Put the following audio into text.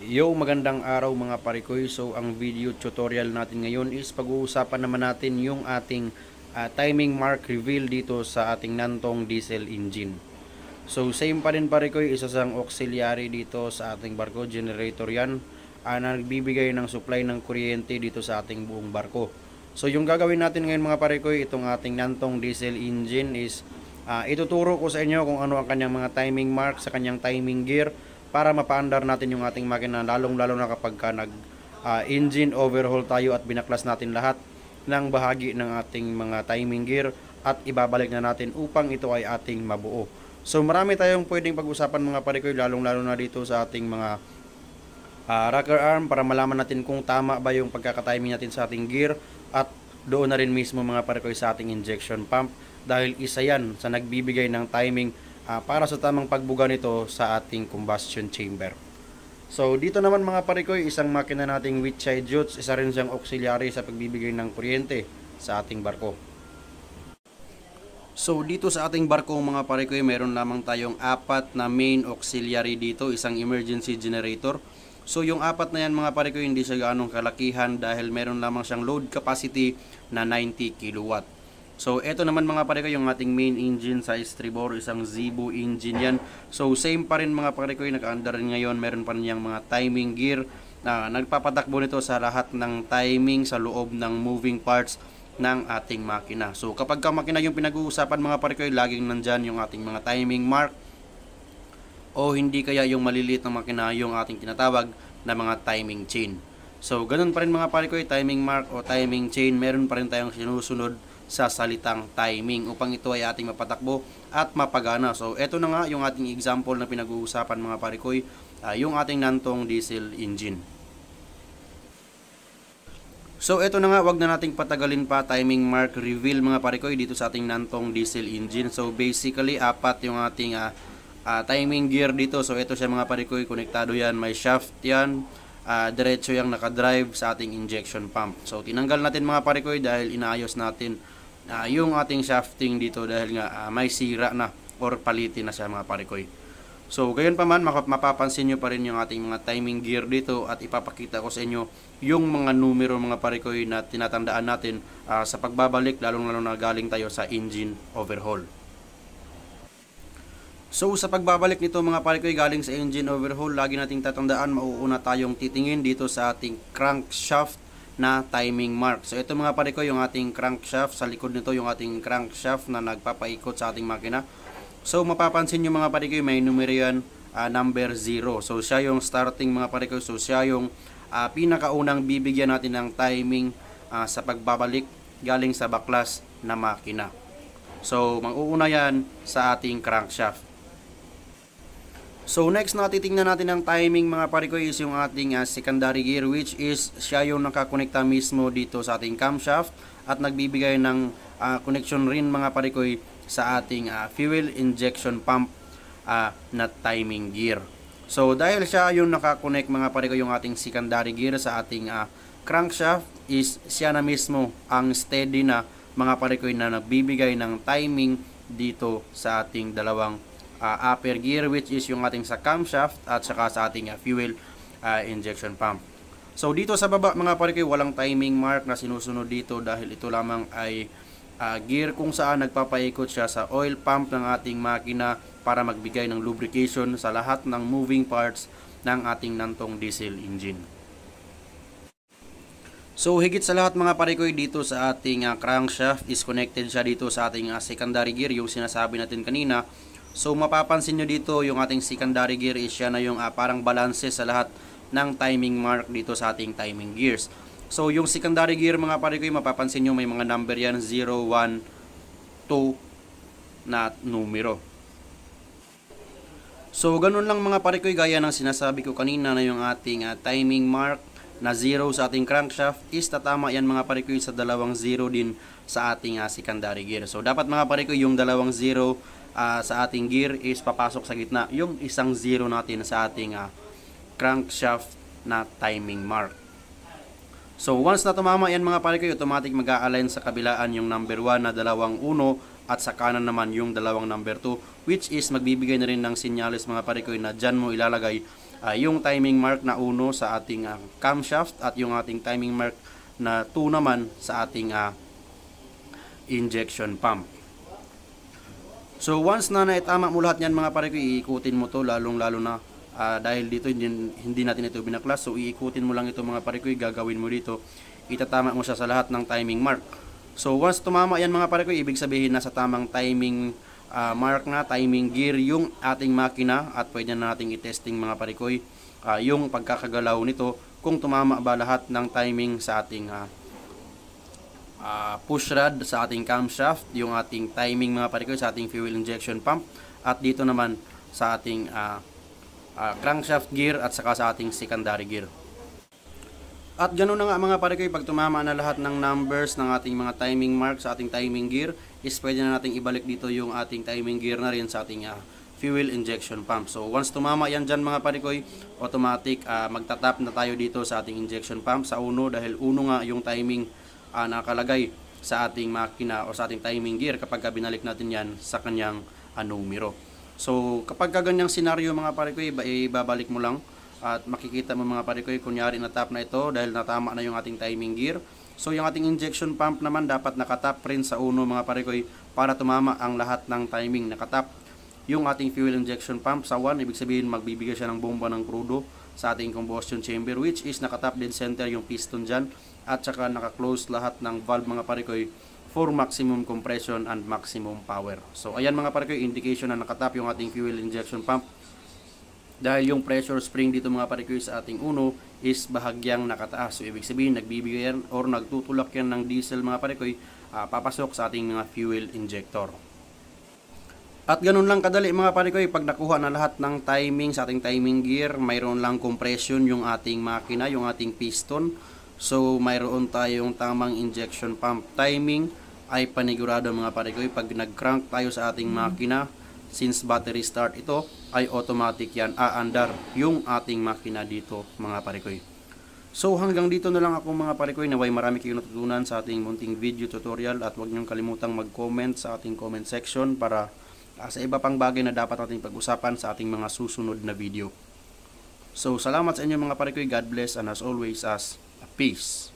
Yo, magandang araw mga parikoy. So, ang video tutorial natin ngayon is pag-uusapan naman natin yung ating timing mark reveal dito sa ating Nantong diesel engine. So, same pa rin parikoy, isa sang auxiliary dito sa ating barko, generator yan, na nagbibigay ng supply ng kuryente dito sa ating buong barko. So, yung gagawin natin ngayon mga parikoy, itong ating Nantong diesel engine is ituturo ko sa inyo kung ano ang kanyang mga timing mark sa kanyang timing gear, para mapaandar natin yung ating makina, lalong-lalo na kapag nag engine overhaul tayo at binaklas natin lahat ng bahagi ng ating mga timing gear at ibabalik na natin upang ito ay ating mabuo. So marami tayong pwedeng pag-usapan mga parikoy, lalong-lalo na dito sa ating mga rocker arm, para malaman natin kung tama ba yung pagkakatiming natin sa ating gear, at doon na rin mismo mga parikoy sa ating injection pump, dahil isa yan sa nagbibigay ng timing para sa tamang pagbuga nito sa ating combustion chamber. So dito naman mga parikoy, isang makina nating Wheatside Jutes, isa rin siyang auxiliary sa pagbibigay ng kuryente sa ating barko. So dito sa ating barko mga parikoy, meron lamang tayong apat na main auxiliary dito, isang emergency generator. So yung apat na yan mga parikoy, hindi siya gaanong kalakihan dahil meron lamang siyang load capacity na 90 kilowatt. So, eto naman mga parikoy, yung ating main engine sa estribor, isang Zebu engine yan. So, same pa rin mga parikoy, naka-under rin ngayon, meron pa rin yung mga timing gear na nagpapatakbo nito sa lahat ng timing sa loob ng moving parts ng ating makina. So, kapag ka makina yung pinag-uusapan mga parikoy, laging nandyan yung ating mga timing mark, o hindi kaya yung maliliit na makina yung ating tinatawag na mga timing chain. So, ganun pa rin mga parikoy, timing mark o timing chain, meron pa rin tayong sinusunod sa salitang timing upang ito ay ating mapatakbo at mapagana. So, eto na nga yung ating example na pinag-uusapan mga parikoy, yung ating Nantong diesel engine. So, eto na nga, wag na nating patagalin pa, timing mark reveal mga parikoy dito sa ating Nantong diesel engine. So, basically, apat yung ating timing gear dito. So, eto siya mga parikoy, konektado yan, may shaft yan, diretso yung nakadrive sa ating injection pump. So, tinanggal natin mga parikoy dahil inaayos natin yung ating shafting dito dahil nga may sira na or palitin na siya mga parikoy. So, gayon pa man, mapapansin nyo pa rin yung ating mga timing gear dito at ipapakita ko sa inyo yung mga numero mga parikoy na tinatandaan natin sa pagbabalik, lalong-lalo na galing tayo sa engine overhaul. So, sa pagbabalik nito mga parikoy galing sa engine overhaul, lagi nating tatandaan, mauuna tayong titingin dito sa ating crankshaft na timing mark. So, ito mga parikoy yung ating crankshaft. Sa likod nito yung ating crankshaft na nagpapaikot sa ating makina. So, mapapansin nyo mga parikoy, may numero yan, number 0. So, siya yung starting mga parikoy. So, siya yung pinakaunang bibigyan natin ng timing sa pagbabalik galing sa baklas na makina. So, mag-uuna yan sa ating crankshaft. So next na titingnan natin ang timing mga parikoy is yung ating secondary gear, which is siya yung nakakonekta mismo dito sa ating camshaft at nagbibigay ng connection rin mga parikoy sa ating fuel injection pump na timing gear. So dahil siya yung nakakonect mga parikoy yung ating secondary gear sa ating crankshaft, is siya na mismo ang steady na mga parikoy na nagbibigay ng timing dito sa ating dalawang upper gear, which is yung ating sa camshaft at saka sa ating fuel injection pump. So dito sa baba mga parikoy, walang timing mark na sinusunod dito dahil ito lamang ay gear kung saan nagpapaikot siya sa oil pump ng ating makina para magbigay ng lubrication sa lahat ng moving parts ng ating Nantong diesel engine. So higit sa lahat mga parikoy, dito sa ating crankshaft is connected siya dito sa ating secondary gear, yung sinasabi natin kanina. So mapapansin nyo dito yung ating secondary gear is siya na yung parang balanse sa lahat ng timing mark dito sa ating timing gears. So yung secondary gear mga parikoy, mapapansin nyo may mga number yan, 0, 1, 2 na numero. So ganun lang mga parikoy, gaya ng sinasabi ko kanina na yung ating timing mark na 0 sa ating crankshaft is tatama yan mga parikoy sa dalawang 0 din sa ating secondary gear. So dapat mga parikoy yung dalawang 0 sa ating gear is papasok sa gitna yung isang 0 natin sa ating crankshaft na timing mark. So once na tumama yan mga parikoy, automatic mag-a-align sa kabilaan yung number 1 na dalawang 1 at sa kanan naman yung dalawang number 2, which is magbibigay na rin ng sinyalis mga parikoy na dyan mo ilalagay yung timing mark na 1 sa ating camshaft at yung ating timing mark na 2 naman sa ating injection pump. So once na naitama mo lahat yan mga pare ko, iikutin mo to lalong lalo na dahil dito hindi natin ito binaklas. So iikutin mo lang ito mga pare ko, gagawin mo dito, itatama mo siya sa lahat ng timing mark. So once tumama yan mga pare ko, ibig sabihin na sa tamang timing mark na, timing gear yung ating makina, at pwede na nating i-testing mga pare ko yung pagkakagalaw nito kung tumama ba lahat ng timing sa ating push rod, sa ating camshaft, yung ating timing mga pare ko sa ating fuel injection pump, at dito naman sa ating crankshaft gear at saka sa ating secondary gear. At ganoon na nga mga pare ko, pag tumama na lahat ng numbers ng ating mga timing mark sa ating timing gear, is pwede na nating ibalik dito yung ating timing gear na rin sa ating fuel injection pump. So once tumama yan dyan mga pare ko, automatic magtatap na tayo dito sa ating injection pump sa 1, dahil 1 nga yung timing nakalagay sa ating makina o sa ating timing gear kapag binalik natin yan sa kanyang numero. So kapag ganyang senaryo mga pare ko, ibabalik mo lang at makikita mo mga pare ko, kunyari na-tap na ito dahil natama na yung ating timing gear. So yung ating injection pump naman dapat nakatap rin sa 1 mga pare ko para tumama ang lahat ng timing. Nakatap yung ating fuel injection pump sa 1, ibig sabihin magbibigay siya ng bomba ng crudo sa ating combustion chamber, which is nakatap dead center yung piston dyan, at saka naka-close lahat ng valve mga pare ko for maximum compression and maximum power. So ayan mga pare ko, indication na nakatap yung ating fuel injection pump, dahil yung pressure spring dito mga pare ko sa ating 1 is bahagyang nakataas. So ibig sabihin nagbibigay yan or nagtutulak yan ng diesel mga pare ko papasok sa ating mga fuel injector. At ganun lang kadali mga pare ko, pag nakuha na lahat ng timing sa ating timing gear, mayroon lang compression yung ating makina, yung ating piston. So mayroon tayong tamang injection pump. Timing ay panigurado mga pare ko, pag nag-crank tayo sa ating makina, since battery start ito, ay automatic yan aandar yung ating makina dito mga pare ko. So hanggang dito na lang ako mga pare ko, naway marami kayong natutunan sa ating munting video tutorial, at huwag niyong kalimutang mag-comment sa ating comment section para sa iba pang bagay na dapat nating pag-usapan sa ating mga susunod na video. So salamat sa inyo mga pare ko, God bless, and as always, peace.